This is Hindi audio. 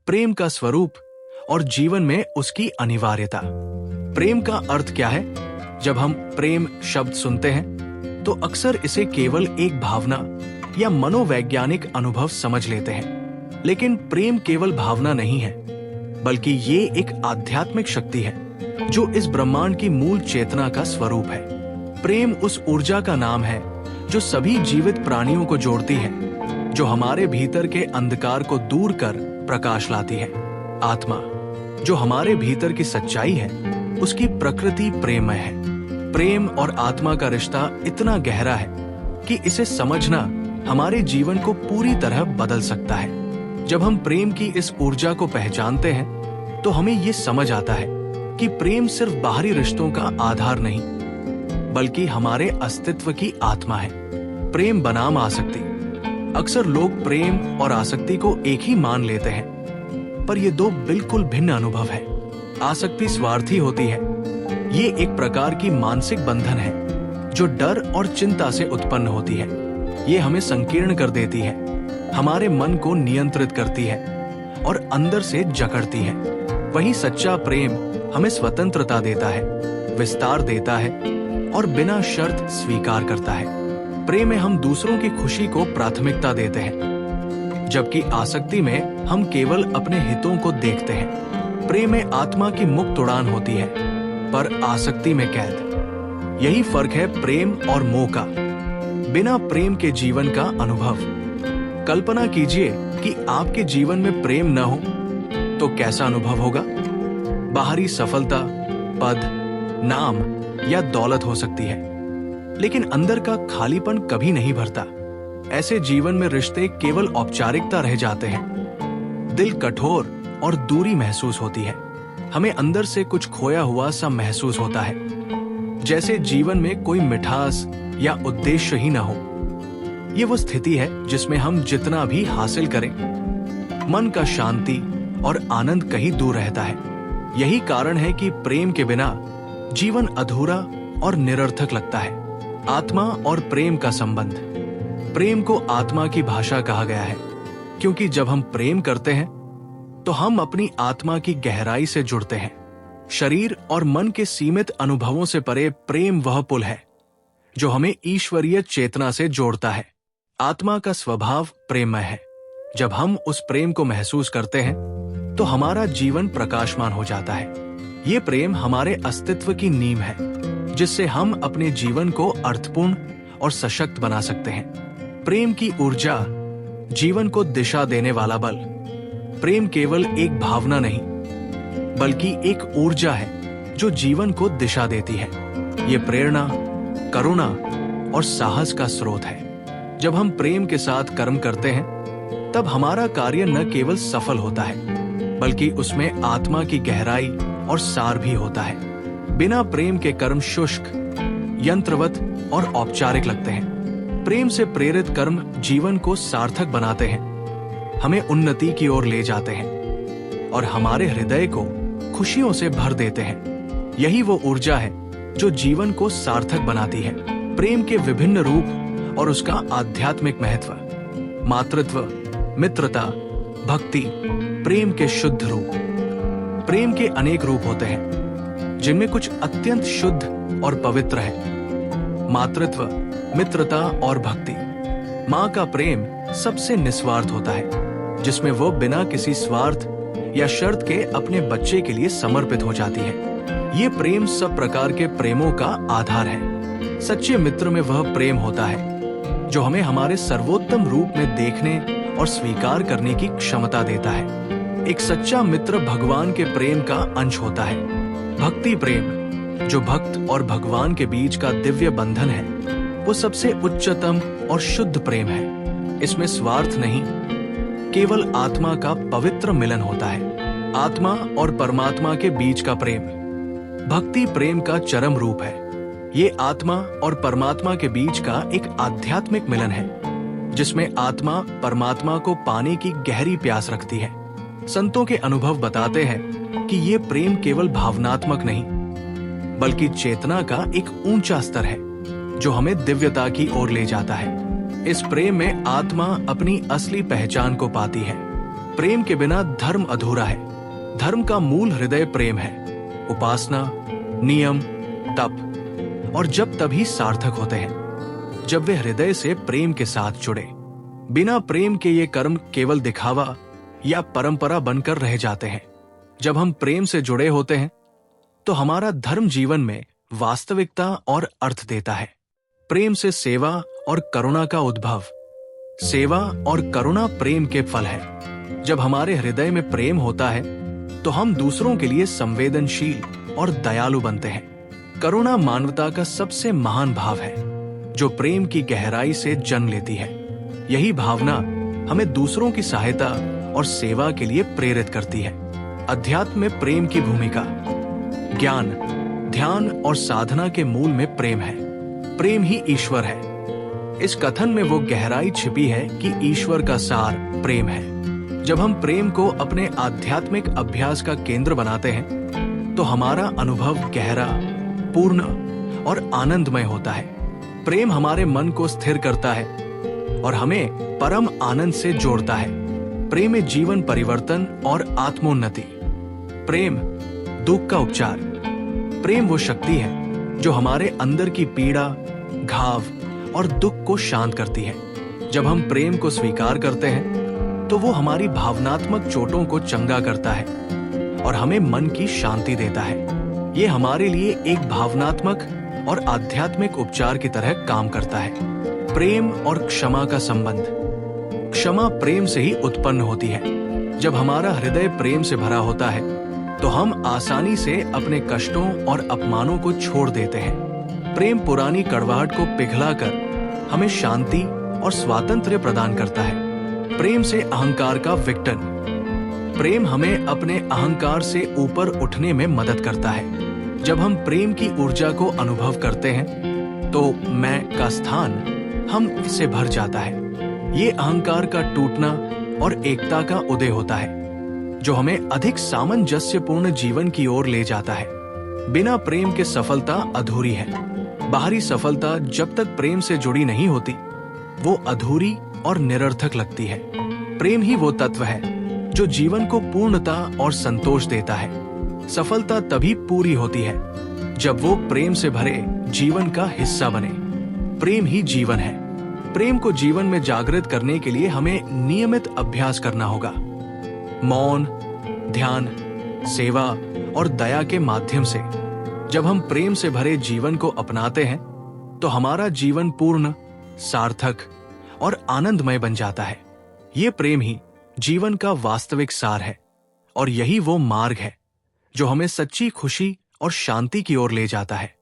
प्रेम का स्वरूप और जीवन में उसकी अनिवार्यता। प्रेम का अर्थ क्या है? जब हम प्रेम शब्द सुनते हैं तो अक्सर इसे केवल एक भावना या मनोवैज्ञानिक अनुभव समझ लेते हैं, लेकिन प्रेम केवल भावना नहीं है, बल्कि ये एक आध्यात्मिक शक्ति है जो इस ब्रह्मांड की मूल चेतना का स्वरूप है। प्रेम उस ऊर्जा का नाम है जो सभी जीवित प्राणियों को जोड़ती है, जो हमारे भीतर के अंधकार को दूर कर प्रकाश लाती है। आत्मा, जो हमारे भीतर की सच्चाई है, उसकी प्रकृति प्रेममय है। प्रेम और आत्मा का रिश्ता इतना गहरा है कि इसे समझना हमारे जीवन को पूरी तरह बदल सकता है। जब हम प्रेम की इस ऊर्जा को पहचानते हैं तो हमें ये समझ आता है कि प्रेम सिर्फ बाहरी रिश्तों का आधार नहीं, बल्कि हमारे अस्तित्व की आत्मा है। प्रेम बनाम आसक्ति। अक्सर लोग प्रेम और आसक्ति को एक ही मान लेते हैं, पर ये दो बिल्कुल भिन्न अनुभव है। आसक्ति स्वार्थी होती है। ये एक प्रकार की मानसिक बंधन है जो डर और चिंता से उत्पन्न होती है। ये हमें संकीर्ण कर देती है, हमारे मन को नियंत्रित करती है और अंदर से जकड़ती है। वहीं सच्चा प्रेम हमें स्वतंत्रता देता है, विस्तार देता है और बिना शर्त स्वीकार करता है। प्रेम में हम दूसरों की खुशी को प्राथमिकता देते हैं, जबकि आसक्ति में हम केवल अपने हितों को देखते हैं। प्रेम में आत्मा की मुक्त उड़ान होती है, पर आसक्ति में कैद। यही फर्क है प्रेम और मोह का। बिना प्रेम के जीवन का अनुभव। कल्पना कीजिए कि आपके जीवन में प्रेम न हो तो कैसा अनुभव होगा? बाहरी सफलता, पद, नाम या दौलत हो सकती है, लेकिन अंदर का खालीपन कभी नहीं भरता। ऐसे जीवन में रिश्ते केवल औपचारिकता रह जाते हैं। दिल कठोर और दूरी महसूस होती है। हमें अंदर से कुछ खोया हुआ सा महसूस होता है, जैसे जीवन में कोई मिठास या उद्देश्य ही न हो। ये वो स्थिति है जिसमें हम जितना भी हासिल करें, मन का शांति और आनंद कहीं दूर रहता है। यही कारण है कि प्रेम के बिना जीवन अधूरा और निरर्थक लगता है। आत्मा और प्रेम का संबंध। प्रेम को आत्मा की भाषा कहा गया है, क्योंकि जब हम प्रेम करते हैं तो हम अपनी आत्मा की गहराई से जुड़ते हैं। शरीर और मन के सीमित अनुभवों से परे प्रेम वह पुल है जो हमें ईश्वरीय चेतना से जोड़ता है। आत्मा का स्वभाव प्रेममय है। जब हम उस प्रेम को महसूस करते हैं तो हमारा जीवन प्रकाशमान हो जाता है। ये प्रेम हमारे अस्तित्व की नींव है, जिससे हम अपने जीवन को अर्थपूर्ण और सशक्त बना सकते हैं। प्रेम की ऊर्जा, जीवन को दिशा देने वाला बल। प्रेम केवल एक भावना नहीं, बल्कि एक ऊर्जा है जो जीवन को दिशा देती है। ये प्रेरणा, करुणा और साहस का स्रोत है। जब हम प्रेम के साथ कर्म करते हैं तब हमारा कार्य न केवल सफल होता है, बल्कि उसमें आत्मा की गहराई और सार भी होता है। बिना प्रेम के कर्म शुष्क, यंत्रवत और औपचारिक लगते हैं। प्रेम से प्रेरित कर्म जीवन को सार्थक बनाते हैं, हमें उन्नति की ओर ले जाते हैं और हमारे हृदय को खुशियों से भर देते हैं। यही वो ऊर्जा है जो जीवन को सार्थक बनाती है। प्रेम के विभिन्न रूप और उसका आध्यात्मिक महत्व। मातृत्व, मित्रता, भक्ति, प्रेम के शुद्ध रूप। प्रेम के अनेक रूप होते हैं, जिनमें कुछ अत्यंत शुद्ध और पवित्र है। मातृत्व, मित्रता और भक्ति। माँ का प्रेम सबसे निस्वार्थ होता है, जिसमें वो बिना किसी स्वार्थ या शर्त के अपने बच्चे के लिए समर्पित हो जाती है। ये प्रेम सब प्रकार के प्रेमों का आधार है। सच्चे मित्र में वह प्रेम होता है जो हमें हमारे सर्वोत्तम रूप में देखने और स्वीकार करने की क्षमता देता है। एक सच्चा मित्र भगवान के प्रेम का अंश होता है। भक्ति प्रेम, जो भक्त और भगवान के बीच का दिव्य बंधन है, वो सबसे उच्चतम और शुद्ध प्रेम है। इसमें स्वार्थ नहीं, केवल आत्मा का पवित्र मिलन होता है। आत्मा और परमात्मा के बीच का प्रेम भक्ति प्रेम का चरम रूप है। ये आत्मा और परमात्मा के बीच का एक आध्यात्मिक मिलन है, जिसमें आत्मा परमात्मा को पाने की गहरी प्यास रखती है। संतों के अनुभव बताते हैं कि ये प्रेम केवल भावनात्मक नहीं, बल्कि चेतना का एक ऊंचा स्तर है जो हमें दिव्यता की ओर ले जाता है। इस प्रेम में आत्मा अपनी असली पहचान को पाती है। प्रेम के बिना धर्म अधूरा है। धर्म का मूल हृदय प्रेम है। उपासना, नियम, तप और जब तभी सार्थक होते हैं जब वे हृदय से प्रेम के साथ जुड़े। बिना प्रेम के ये कर्म केवल दिखावा या परंपरा बनकर रह जाते हैं। जब हम प्रेम से जुड़े होते हैं तो हमारा धर्म जीवन में वास्तविकता और अर्थ देता है। प्रेम से सेवा और करुणा का उद्भव। सेवा और करुणा प्रेम के फल है। जब हमारे हृदय में प्रेम होता है तो हम दूसरों के लिए संवेदनशील और दयालु बनते हैं। करुणा मानवता का सबसे महान भाव है जो प्रेम की गहराई से जन्म लेती है। यही भावना हमें दूसरों की सहायता और सेवा के लिए प्रेरित करती है। अध्यात्म में प्रेम की भूमिका। ज्ञान, ध्यान और साधना के मूल में प्रेम है। प्रेम ही ईश्वर है। इस कथन में वो गहराई छिपी है कि ईश्वर का सार प्रेम है। जब हम प्रेम को अपने आध्यात्मिक अभ्यास का केंद्र बनाते हैं तो हमारा अनुभव गहरा, पूर्ण और आनंदमय होता है। प्रेम हमारे मन को स्थिर करता है और हमें परम आनंद से जोड़ता है। प्रेम में जीवन परिवर्तन और आत्मोन्नति। प्रेम दुख का उपचार। प्रेम वो शक्ति है जो हमारे अंदर की पीड़ा, घाव और दुख को शांत करती है। जब हम प्रेम को स्वीकार करते हैं तो वो हमारी भावनात्मक चोटों को चंगा करता है और हमें मन की शांति देता है। ये हमारे लिए एक भावनात्मक और आध्यात्मिक उपचार की तरह काम करता है। प्रेम और क्षमा का संबंध। क्षमा प्रेम से ही उत्पन्न होती है। जब हमारा हृदय प्रेम से भरा होता है तो हम आसानी से अपने कष्टों और अपमानों को छोड़ देते हैं। प्रेम पुरानी कड़वाहट को पिघलाकर हमें शांति और स्वातंत्र्य प्रदान करता है। प्रेम से अहंकार का विघटन। प्रेम हमें अपने अहंकार से ऊपर उठने में मदद करता है। जब हम प्रेम की ऊर्जा को अनुभव करते हैं तो मैं का स्थान हम से भर जाता है। ये अहंकार का टूटना और एकता का उदय होता है जो हमें अधिक सामंजस्यपूर्ण जीवन की ओर ले जाता है। बिना प्रेम के सफलता अधूरी है। बाहरी सफलता जब तक प्रेम से जुड़ी नहीं होती वो अधूरी और निरर्थक लगती है। प्रेम ही वो तत्व है जो जीवन को पूर्णता और संतोष देता है। सफलता तभी पूरी होती है जब वो प्रेम से भरे जीवन का हिस्सा बने। प्रेम ही जीवन है। प्रेम को जीवन में जागृत करने के लिए हमें नियमित अभ्यास करना होगा। मौन, ध्यान, सेवा और दया के माध्यम से जब हम प्रेम से भरे जीवन को अपनाते हैं तो हमारा जीवन पूर्ण, सार्थक और आनंदमय बन जाता है। ये प्रेम ही जीवन का वास्तविक सार है और यही वो मार्ग है जो हमें सच्ची खुशी और शांति की ओर ले जाता है।